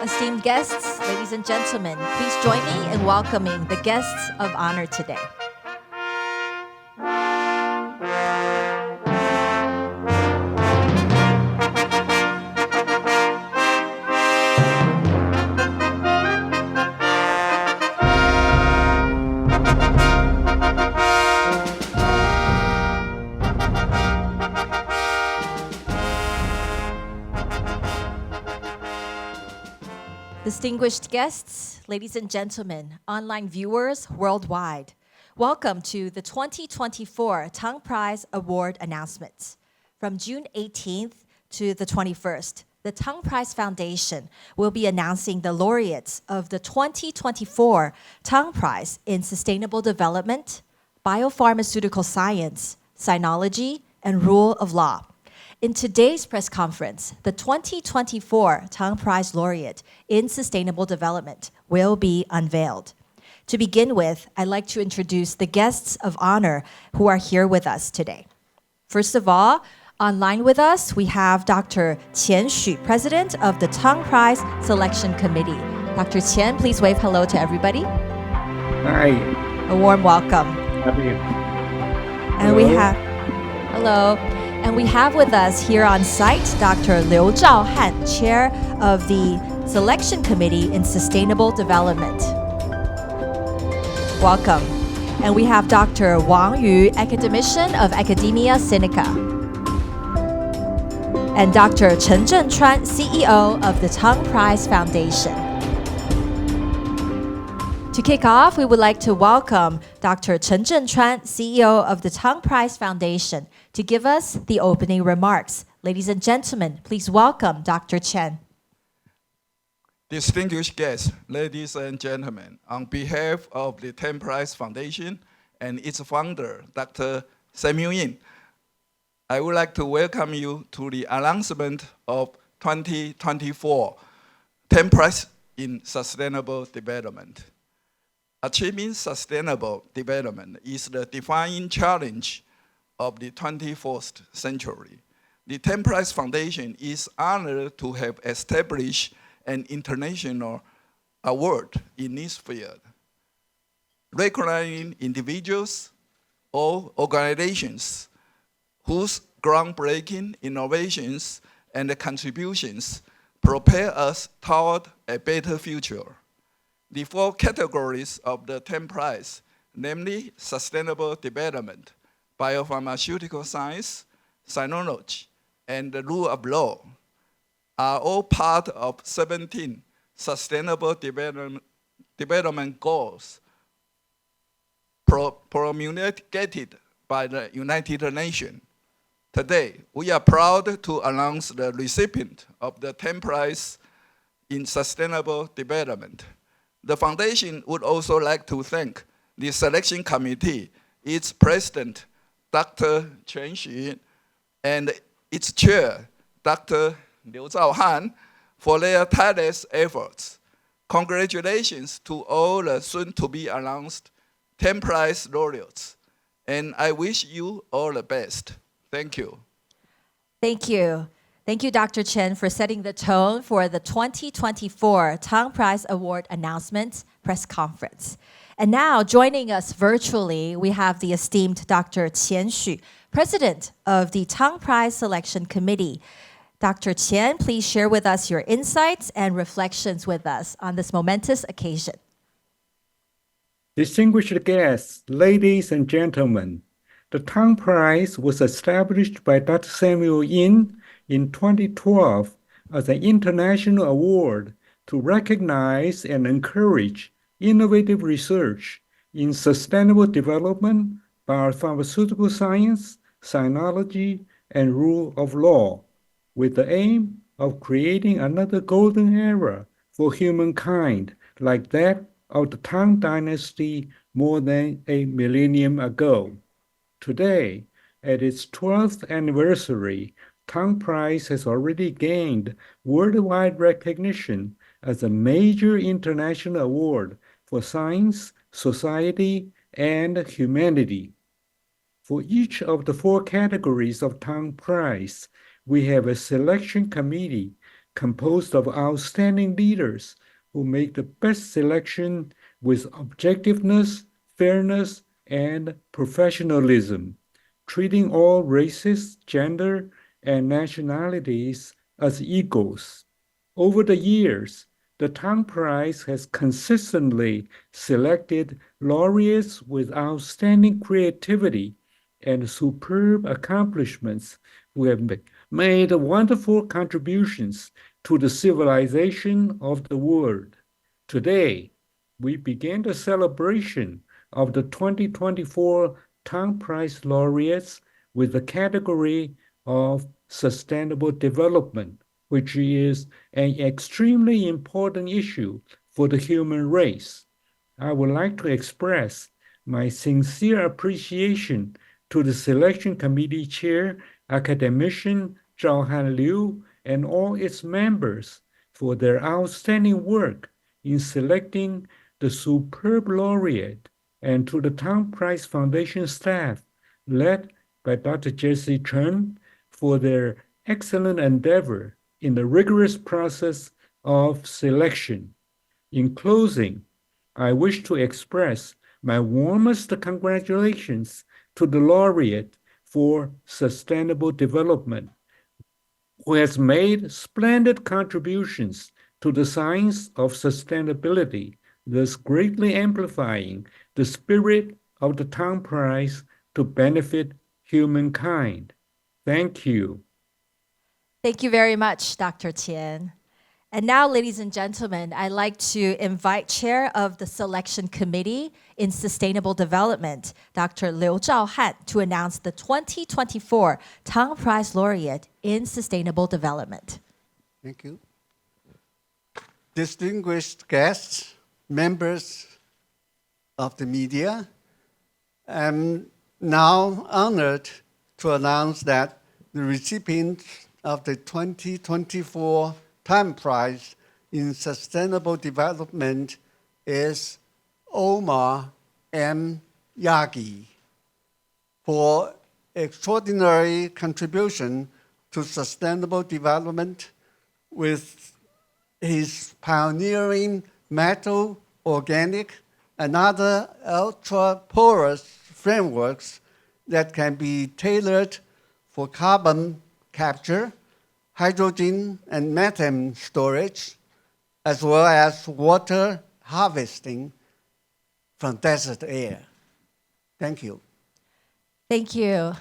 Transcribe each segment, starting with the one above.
Esteemed guests, ladies and gentlemen, please join me in welcoming the guests of honor today. Distinguished guests, ladies and gentlemen, online viewers worldwide, welcome to the 2024 Tang Prize Award announcements. From June 18th to the 21st, the Tang Prize Foundation will be announcing the laureates of the 2024 Tang Prize in Sustainable Development, Biopharmaceutical Science, Sinology, and Rule of Law. In today's press conference, the 2024 Tang Prize Laureate in Sustainable Development will be unveiled. To begin with, I'd like to introduce the guests of honor who are here with us today. First of all, online with us, we have Dr. Qian Xu, President of the Tang Prize Selection Committee. Dr. Qian, please wave hello to everybody. Hi. A warm welcome. Happy. And we have, hello. And we have with us here on site Dr. Liu Zhaohan, Chair of the Selection Committee in Sustainable Development. Welcome. And we have Dr. Wang Yu, Academician of Academia Sinica. And Dr. Chen Zhenchuan, CEO of the Tang Prize Foundation. To kick off, we would like to welcome Dr. Chen Zhenchuan, CEO of the Tang Prize Foundation, to give us the opening remarks. Ladies and gentlemen, please welcome Dr. Chen. Distinguished guests, ladies and gentlemen, on behalf of the Tang Prize Foundation and its founder, Dr. Samuel Yin, I would like to welcome you to the announcement of 2024 Tang Prize in Sustainable Development. Achieving sustainable development is the defining challenge of the 21st century. The Tang Prize Foundation is honored to have established an international award in this field, recognizing individuals or organizations whose groundbreaking innovations and contributions propel us toward a better future. The four categories of the Tang Prize, namely sustainable development, biopharmaceutical science, sinology, and the rule of law, are all part of 17 sustainable development goals promulgated by the United Nations. Today, we are proud to announce the recipient of the Tang Prize in Sustainable Development. The Foundation would also like to thank the Selection Committee, its President, Dr. Qian Xu, and its Chair, Dr. Liu Zhaohan, for their tireless efforts. Congratulations to all the soon-to-be announced Tang Prize laureates, and I wish you all the best. Thank you. Thank you. Thank you, Dr. Chen, for setting the tone for the 2024 Tang Prize Award announcement press conference. And now, joining us virtually, we have the esteemed Dr. Qian Xu, President of the Tang Prize Selection Committee. Dr. Qian, please share with us your insights and reflections with us on this momentous occasion. Distinguished guests, ladies and gentlemen, the Tang Prize was established by Dr. Samuel Yin in 2012 as an international award to recognize and encourage innovative research in sustainable development, biopharmaceutical science, sinology, and rule of law, with the aim of creating another golden era for humankind like that of the Tang Dynasty more than a millennium ago. Today, at its 12th anniversary, Tang Prize has already gained worldwide recognition as a major international award for science, society, and humanity. For each of the four categories of Tang Prize, we have a selection committee composed of outstanding leaders who make the best selection with objectiveness, fairness, and professionalism, treating all races, gender, and nationalities as equals. Over the years, the Tang Prize has consistently selected laureates with outstanding creativity and superb accomplishments who have made wonderful contributions to the civilization of the world. Today, we begin the celebration of the 2024 Tang Prize laureates with the category of sustainable development, which is an extremely important issue for the human race. I would like to express my sincere appreciation to the selection committee chair, academician Zhaohan Liu, and all its members for their outstanding work in selecting the superb laureate, and to the Tang Prize Foundation staff, led by Dr. Jesse Chen, for their excellent endeavor in the rigorous process of selection. In closing, I wish to express my warmest congratulations to the laureate for sustainable development, who has made splendid contributions to the science of sustainability, thus greatly amplifying the spirit of the Tang Prize to benefit humankind. Thank you. Thank you very much, Dr. Tian. And now, ladies and gentlemen, I'd like to invite Chair of the Selection Committee in Sustainable Development, Dr. Liu Zhaohan, to announce the 2024 Tang Prize Laureate in Sustainable Development. Thank you. Distinguished guests, members of the media, I'm now honored to announce that the recipient of the 2024 Tang Prize in Sustainable Development is Omar M. Yagi for extraordinary contribution to sustainable development with his pioneering metal, organic, and other ultra-porous frameworks that can be tailored for carbon capture, hydrogen and methane storage, as well as water harvesting from desert air. Thank you. Thank you.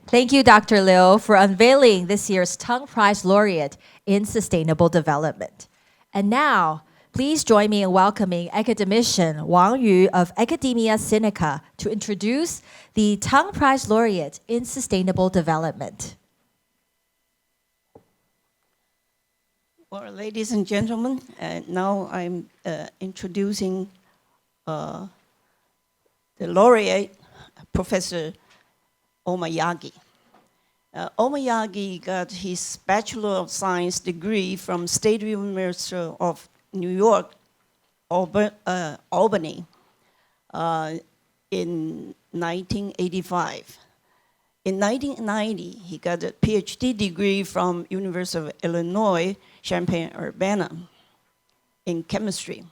Thank you, Dr. Liu, for unveiling this year's Tang Prize Laureate in Sustainable Development. And now, please join me in welcoming academician Wang Yu of Academia Sinica to introduce the Tang Prize Laureate in Sustainable Development. Well, ladies and gentlemen, now I'm introducing the laureate, Professor Omar Yagi. Omar Yagi got his Bachelor of Science degree from State University of New York, Albany, in 1985. In 1990, he got a PhD degree from University of Illinois, Champaign-Urbana in chemistry.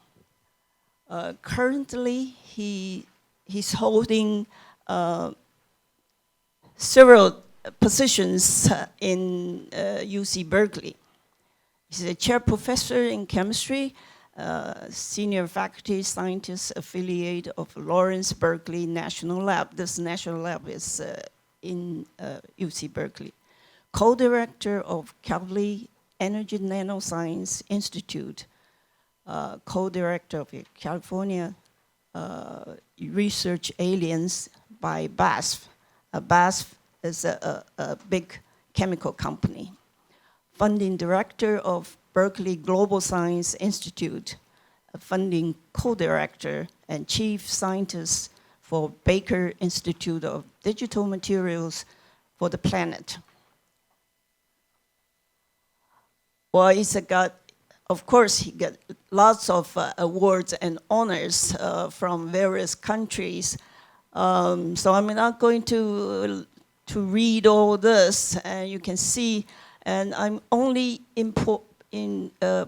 Currently, he's holding several positions in UC Berkeley. He's a chair professor in chemistry, senior faculty scientist affiliate of Lawrence Berkeley National Lab. This national lab is in UC Berkeley. Co-director of Kavli Energy Nanoscience Institute, co-director of California Research Alliance by BASF. BASF is a big chemical company. Funding director of Berkeley Global Science Institute, a funding co-director and chief scientist for Baker Institute of Digital Materials for the Planet. Well, of course, he got lots of awards and honors from various countries. So I'm not going to read all this, and you can see, and I'm only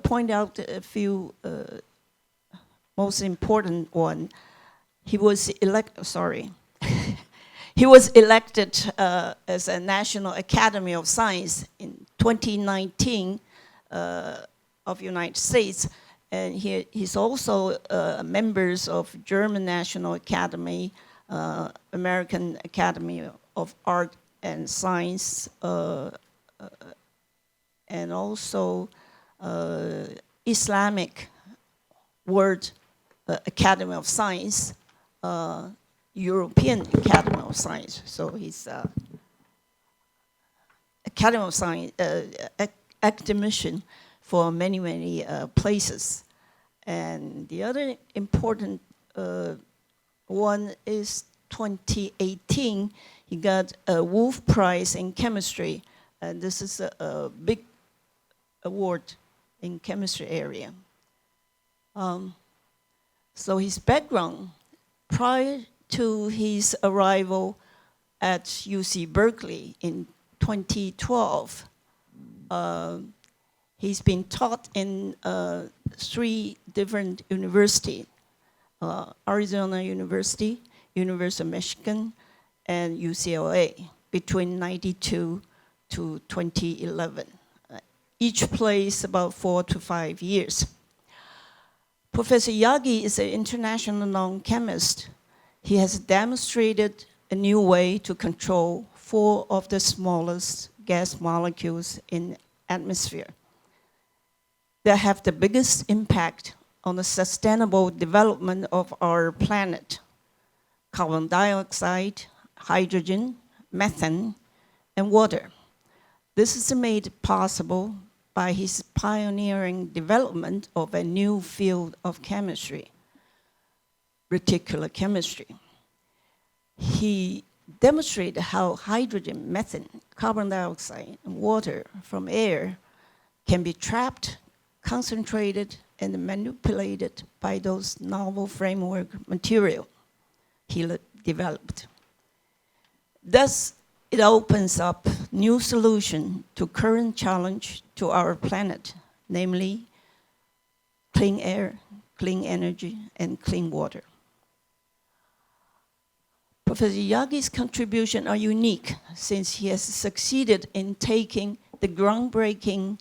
point out a few most important one. He was he was elected as a National Academy of Science in 2019 of United States, and he's also members of German National Academy, American Academy of Art and Science, and also Islamic World Academy of Science, European Academy of Science. So he's Academy of Science academician for many, many places. And the other important one is 2018, he got a Wolf Prize in Chemistry. And this is a big award in chemistry area. So his background, prior to his arrival at UC Berkeley in 2012, he's been taught in 3 different universities, Arizona University, University of Michigan, and UCLA between 92 to 2011. Each place about 4 to 5 years. Professor Yagi is an international known chemist. He has demonstrated a new way to control 4 of the smallest gas molecules in atmosphere that have the biggest impact on the sustainable development of our planet: carbon dioxide, hydrogen, methane, and water. This is made possible by his pioneering development of a new field of chemistry, reticular chemistry. He demonstrated how hydrogen, methane, carbon dioxide, and water from air can be trapped, concentrated, and manipulated by those novel framework material he developed. Thus, it opens up new solution to current challenge to our planet, namely clean air, clean energy, and clean water. Professor Yagi's contributions are unique since he has succeeded in taking the groundbreaking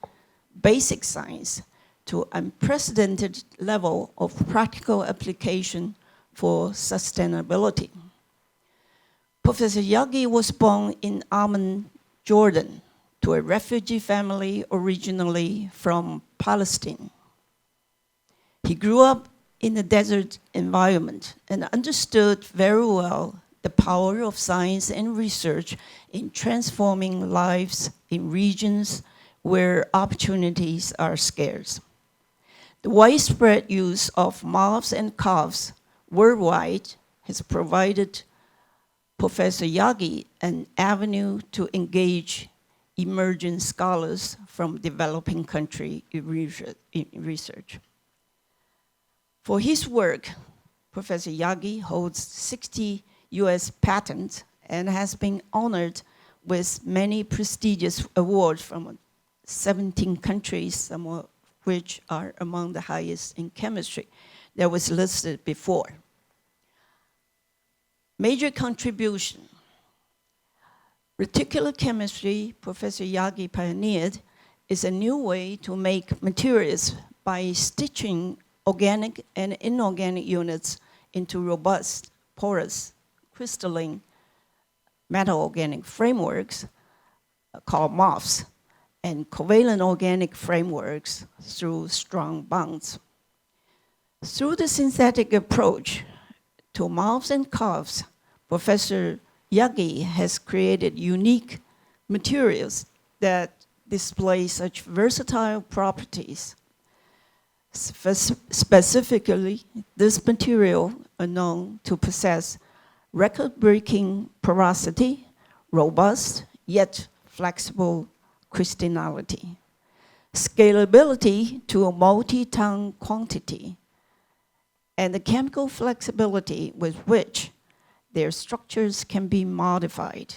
basic science to unprecedented level of practical application for sustainability. Professor Yagi was born in Amman, Jordan, to a refugee family originally from Palestine. He grew up in a desert environment and understood very well the power of science and research in transforming lives in regions where opportunities are scarce. The widespread use of MOVs and COVs worldwide has provided Professor Yagi an avenue to engage emerging scholars from developing country in research. For his work, Professor Yagi holds 60 US patents and has been honored with many prestigious awards from 17 countries, some of which are among the highest in chemistry that was listed before. Major contribution. Reticular chemistry, Professor Yagi pioneered, is a new way to make materials by stitching organic and inorganic units into robust, porous, crystalline metal-organic frameworks called MOFs, and covalent organic frameworks through strong bonds. Through the synthetic approach to MOFs and COVs, Professor Yagi has created unique materials that display such versatile properties. Specifically, this material are known to possess record-breaking porosity, robust yet flexible crystallinity, scalability to a multi-ton quantity, and the chemical flexibility with which their structures can be modified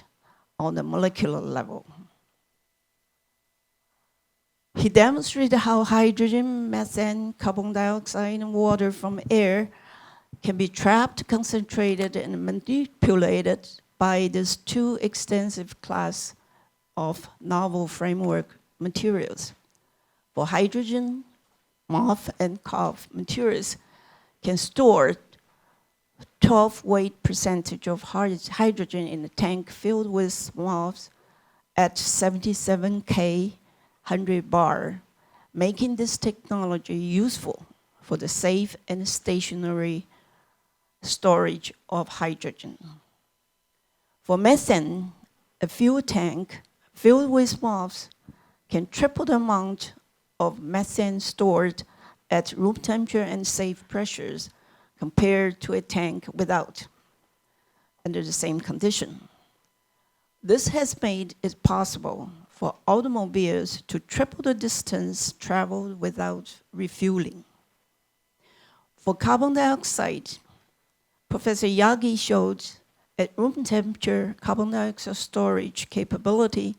on the molecular level. He demonstrated how hydrogen, methane, carbon dioxide, and water from air can be trapped, concentrated, and manipulated by these two extensive class of novel framework materials. For hydrogen, MOF and COF materials can store 12 weight percentage of hydrogen in a tank filled with MOFs at 77 K 100 bar, making this technology useful for the safe and stationary storage of hydrogen. For methane, a fuel tank filled with MOFs can triple the amount of methane stored at room temperature and safe pressures compared to a tank without, under the same condition. This has made it possible for automobiles to triple the distance traveled without refueling. For carbon dioxide, Professor Yagi showed at room temperature, carbon dioxide storage capability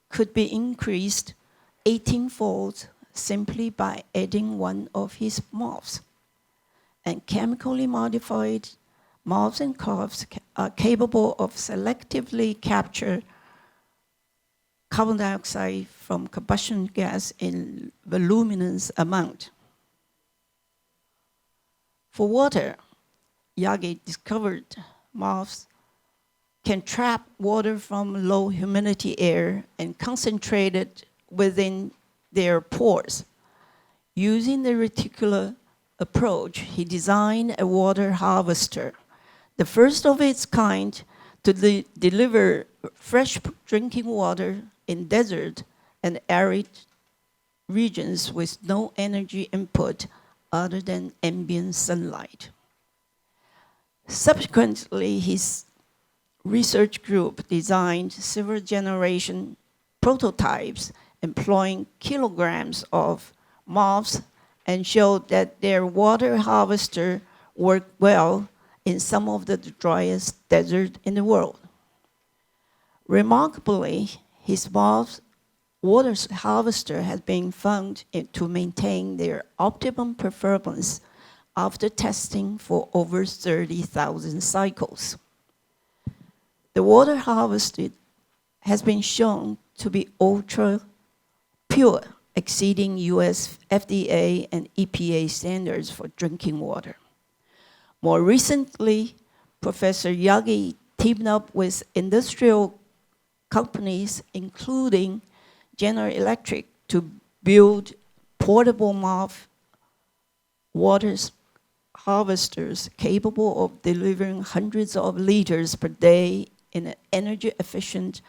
could be increased 18-fold simply by adding one of his MOFs. And chemically modified MOFs and COFs are capable of selectively capture carbon dioxide from combustion gas in voluminous amount. For water, Yagi discovered MOFs can trap water from low humidity air and concentrate it within their pores. Using the reticular approach, he designed a water harvester, the first of its kind to deliver fresh drinking water in desert and arid regions with no energy input other than ambient sunlight. Subsequently, his research group designed several generation prototypes employing kilograms of MOFs and showed that their water harvester worked well in some of the driest desert in the world. Remarkably, his MOFs water harvester has been found to maintain their optimum performance after testing for over 30,000 cycles. The water harvested has been shown to be ultra pure, exceeding US FDA and EPA standards for drinking water. More recently, Professor Yagi teamed up with industrial companies, including General Electric, to build portable MOF water harvesters capable of delivering hundreds of liters per day in an energy efficient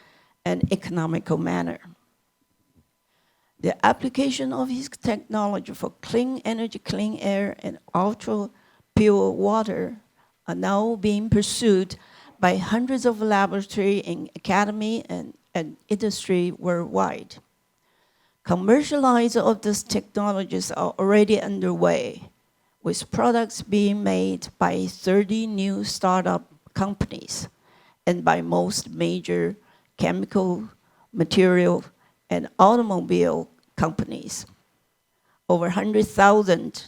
and economical manner. The application of his technology for clean energy, clean air, and ultra pure water are now being pursued by hundreds of laboratories in academy and industry worldwide. Commercialization of these technologies are already underway, with products being made by 30 new startup companies and by most major chemical, material, and automobile companies. Over 100,000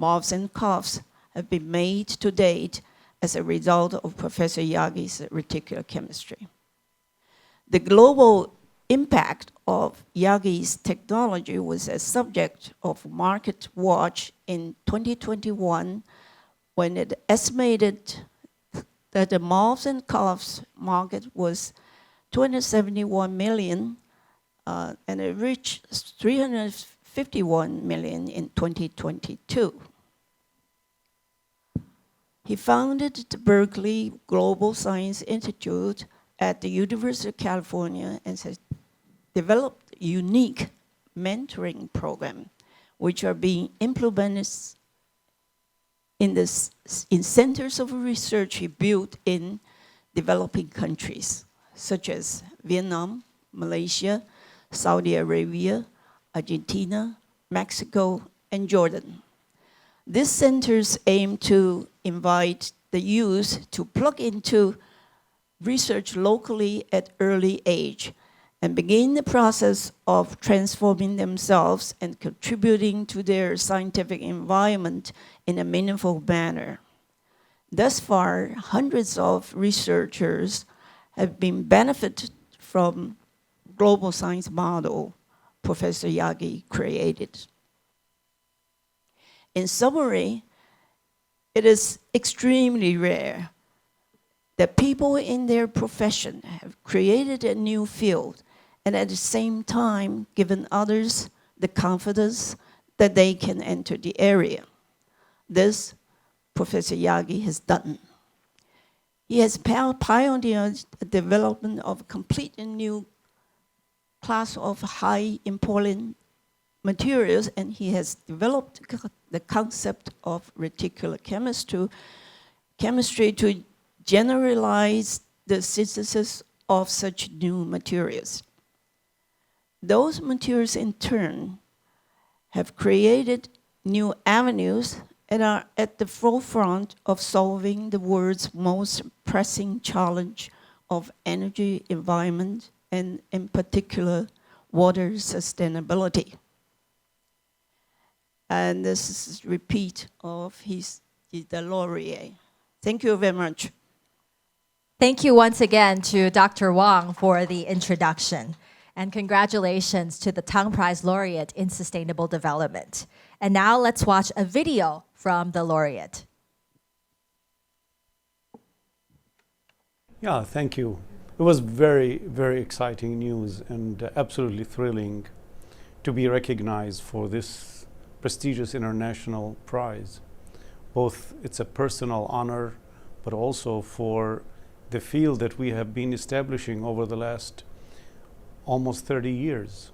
MOFs and COFs have been made to date as a result of Professor Yagi's reticular chemistry. The global impact of Yagi's technology was a subject of market watch in 2021 when it estimated that the MOFs and COFs market was 271 million and it reached 351 million in 2022. He founded the Berkeley Global Science Institute at the University of California and has developed a unique mentoring program which are being implemented in centers of research he built in developing countries such as Vietnam, Malaysia, Saudi Arabia, Argentina, Mexico, and Jordan. These centers aim to invite the youth to plug into research locally at early age and begin the process of transforming themselves and contributing to their scientific environment in a meaningful manner. Thus far, hundreds of researchers have been benefited from global science model Professor Yagi created. In summary, it is extremely rare that people in their profession have created a new field and at the same time given others the confidence that they can enter the area. This Professor Yagi has done. He has pioneered the development of a completely new class of high important materials, and he has developed the concept of reticular chemistry to generalize the synthesis of such new materials. Those materials in turn have created new avenues and are at the forefront of solving the world's most pressing challenge of energy, environment, and in particular, water sustainability. And this is a repeat of the Laureate. Thank you very much. Thank you once again to Dr. Wang for the introduction. And congratulations to the Tang Prize Laureate in Sustainable Development. And now let's watch a video from the Laureate. Yeah, thank you. It was very, very exciting news and absolutely thrilling to be recognized for this prestigious international prize. Both it's a personal honor, but also for the field that we have been establishing over the last almost 30 years.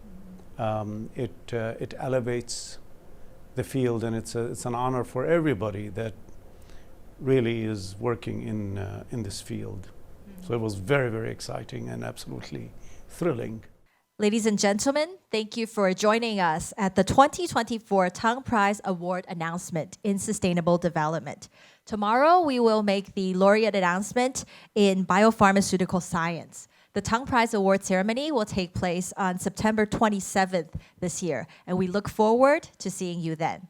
It elevates the field, and it's an honor for everybody that really is working in this field. So it was very, very exciting and absolutely thrilling. Ladies and gentlemen, thank you for joining us at the 2024 Tang Prize Award announcement in Sustainable Development. Tomorrow, we will make the laureate announcement in biopharmaceutical science. The Tang Prize Award ceremony will take place on September 27th this year, and we look forward to seeing you then.